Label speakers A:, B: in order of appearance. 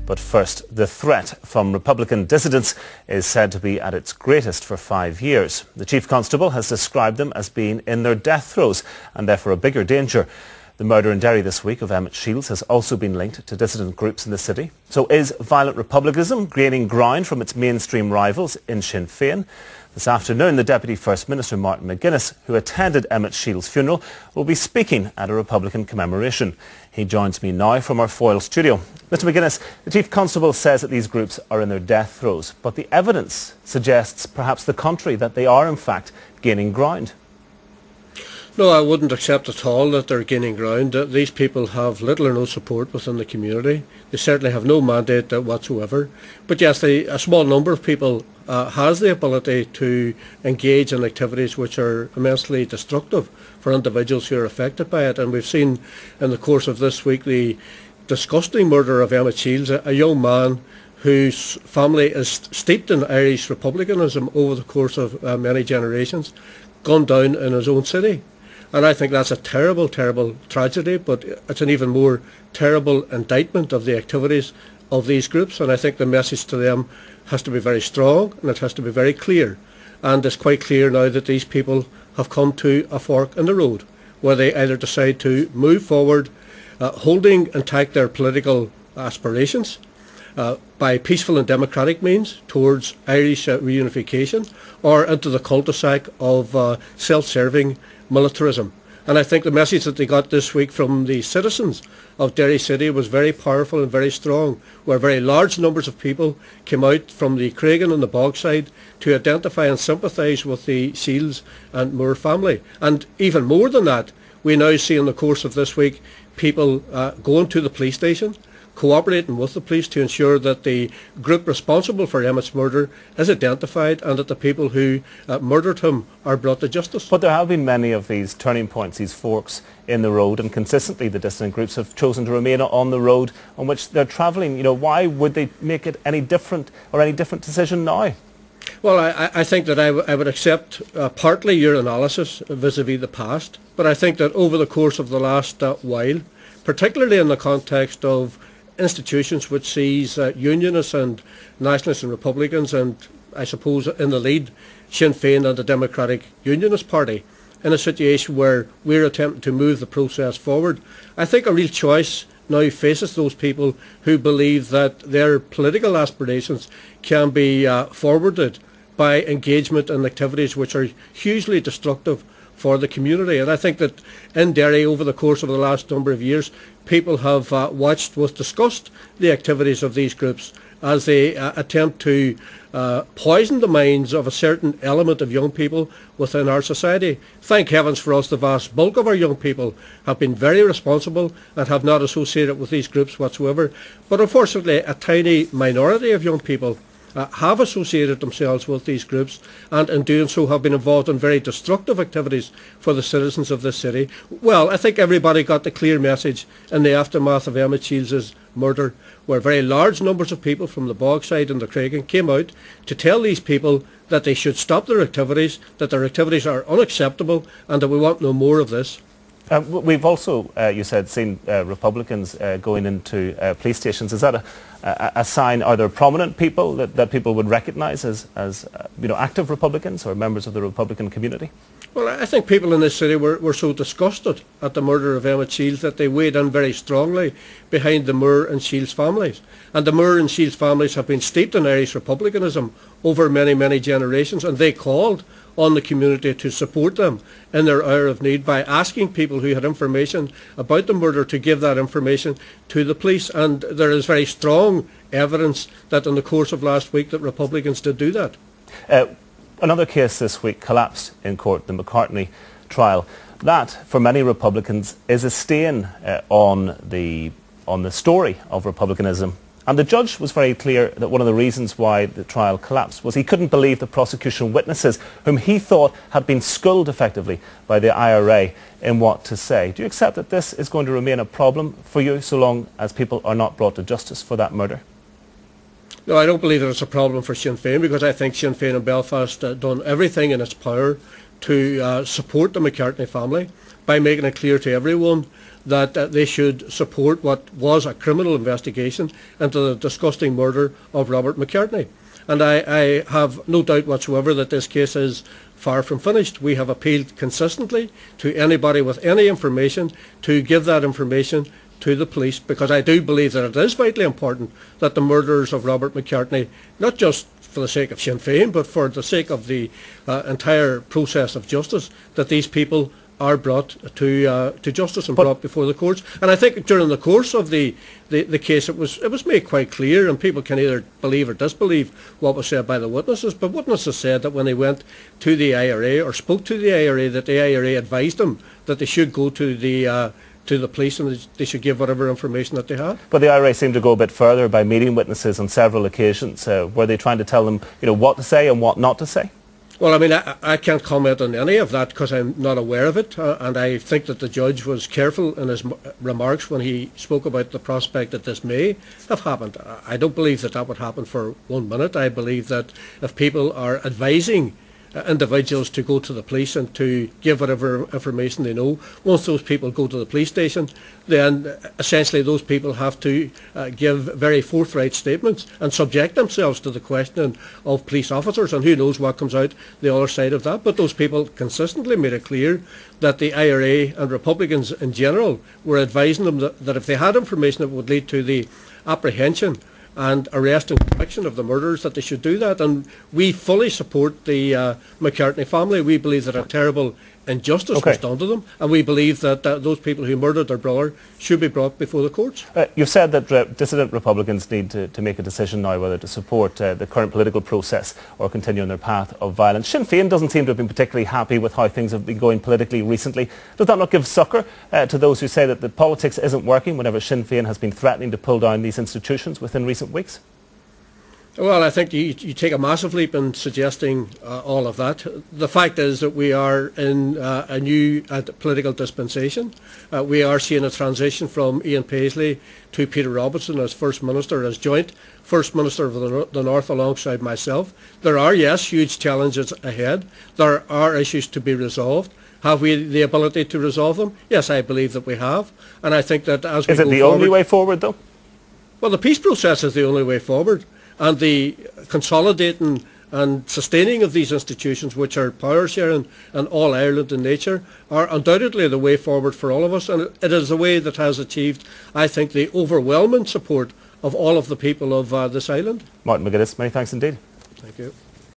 A: But first, the threat from Republican dissidents is said to be at its greatest for 5 years. The Chief Constable has described them as being in their death throes and therefore a bigger danger. The murder in Derry this week of Emmett Shields has also been linked to dissident groups in the city. So is violent republicanism gaining ground from its mainstream rivals in Sinn Féin? This afternoon, the Deputy First Minister, Robert McGuinness, who attended Emmett Shields' funeral, will be speaking at a Republican commemoration. He joins me now from our Foyle studio. Mr McGuinness, the Chief Constable says that these groups are in their death throes, but the evidence suggests perhaps the contrary, that they are in fact gaining ground.
B: No, I wouldn't accept at all that they're gaining ground. These people have little or no support within the community. They certainly have no mandate whatsoever. But yes, a small number of people has the ability to engage in activities which are immensely destructive for individuals who are affected by it. And we've seen in the course of this week the disgusting murder of Emmett Shields, a young man whose family is steeped in Irish republicanism over the course of many generations, gunned down in his own city. And I think that's a terrible, terrible tragedy, but it's an even more terrible indictment of the activities of these groups. And I think the message to them has to be very strong and it has to be very clear. And it's quite clear now that these people have come to a fork in the road, where they either decide to move forward, holding intact their political aspirations by peaceful and democratic means towards Irish reunification, or into the cul-de-sac of self-serving militarism. And I think the message that they got this week from the citizens of Derry City was very powerful and very strong, where very large numbers of people came out from the Craigan and the Bogside to identify and sympathise with the Shields and Moore family. And even more than that, we now see in the course of this week people going to the police station, cooperating with the police to ensure that the group responsible for Emmett's murder is identified and that the people who murdered him are brought to justice.
A: But there have been many of these turning points, these forks in the road, and consistently the dissident groups have chosen to remain on the road on which they're travelling. You know, why would they make it any different or any different decision now?
B: Well, I think that I would accept partly your analysis vis-a-vis the past, but I think that over the course of the last while, particularly in the context of institutions which sees Unionists and Nationalists and Republicans, and I suppose in the lead Sinn Féin and the Democratic Unionist Party, in a situation where we're attempting to move the process forward, I think a real choice now faces those people who believe that their political aspirations can be forwarded by engagement in activities which are hugely destructive for the community. And I think that in Derry, over the course of the last number of years, people have watched with disgust the activities of these groups as they attempt to poison the minds of a certain element of young people within our society. Thank heavens for us, the vast bulk of our young people have been very responsible and have not associated with these groups whatsoever. But unfortunately, a tiny minority of young people have associated themselves with these groups, and in doing so have been involved in very destructive activities for the citizens of this city. Well, I think everybody got the clear message in the aftermath of Emmett Shields' murder, where very large numbers of people from the Bogside and the Craigan came out to tell these people that they should stop their activities, that their activities are unacceptable, and that we want no more of this.
A: We've also, you said, seen Republicans going into police stations. Is that a sign? Are there prominent people that people would recognise as active Republicans or members of the Republican community?
B: Well, I think people in this city were so disgusted at the murder of Emmett Shields that they weighed in very strongly behind the Moore and Shields families. And the Moore and Shields families have been steeped in Irish republicanism over many, many generations, and they called on the community to support them in their hour of need by asking people who had information about the murder to give that information to the police. And there is very strong evidence that in the course of last week that Republicans did do that.
A: Another case this week collapsed in court, the McCartney trial. That, for many Republicans, is a stain on the story of republicanism. And the judge was very clear that one of the reasons why the trial collapsed was he couldn't believe the prosecution witnesses, whom he thought had been schooled effectively by the IRA in what to say. Do you accept that this is going to remain a problem for you so long as people are not brought to justice for that murder?
B: No, I don't believe that it's a problem for Sinn Féin, because I think Sinn Féin in Belfast done everything in its power to support the McCartney family by making it clear to everyone that they should support what was a criminal investigation into the disgusting murder of Robert McCartney. And I have no doubt whatsoever that this case is far from finished. We have appealed consistently to anybody with any information to give that information to the police, because I do believe that it is vitally important that the murderers of Robert McCartney, not just for the sake of Sinn Féin, but for the sake of the entire process of justice, that these people are brought to justice and brought before the courts. And I think during the course of the case, it was made quite clear, and people can either believe or disbelieve what was said by the witnesses, but witnesses said that when they went to the IRA or spoke to the IRA, that the IRA advised them that they should go to the police and they should give whatever information that they had.
A: But the IRA seemed to go a bit further by meeting witnesses on several occasions. Were they trying to tell them, what to say and what not to say?
B: Well, I mean, I can't comment on any of that because I'm not aware of it, and I think that the judge was careful in his remarks when he spoke about the prospect that this may have happened. I don't believe that would happen for 1 minute. I believe that if people are advising individuals to go to the police and to give whatever information they know, once those people go to the police station, then essentially those people have to give very forthright statements and subject themselves to the questioning of police officers, and who knows what comes out the other side of that. But those people consistently made it clear that the IRA and Republicans in general were advising them that if they had information that would lead to the apprehension and arrest and conviction of the murderers, that they should do that. And we fully support the McCartney family. We believe that a terrible injustice was done to them, and we believe that those people who murdered their brother should be brought before the courts.
A: You've said that dissident Republicans need to make a decision now whether to support the current political process or continue on their path of violence. Sinn Féin doesn't seem to have been particularly happy with how things have been going politically recently. Does that not give succour to those who say that the politics isn't working whenever Sinn Féin has been threatening to pull down these institutions within recent weeks?
B: Well, I think you take a massive leap in suggesting all of that. The fact is that we are in a new political dispensation. We are seeing a transition from Ian Paisley to Peter Robertson as First Minister, as joint First Minister of the North alongside myself. There are, yes, huge challenges ahead. There are issues to be resolved. Have we the ability to resolve them? Yes, I believe that we have. And I think that as we go forward... Is it the
A: only way forward, though?
B: Well, the peace process is the only way forward. And the consolidating and sustaining of these institutions, which are power sharing and all Ireland in nature, are undoubtedly the way forward for all of us. And it is a way that has achieved, I think, the overwhelming support of all of the people of this island.
A: Martin McGuinness, many thanks indeed.
B: Thank you.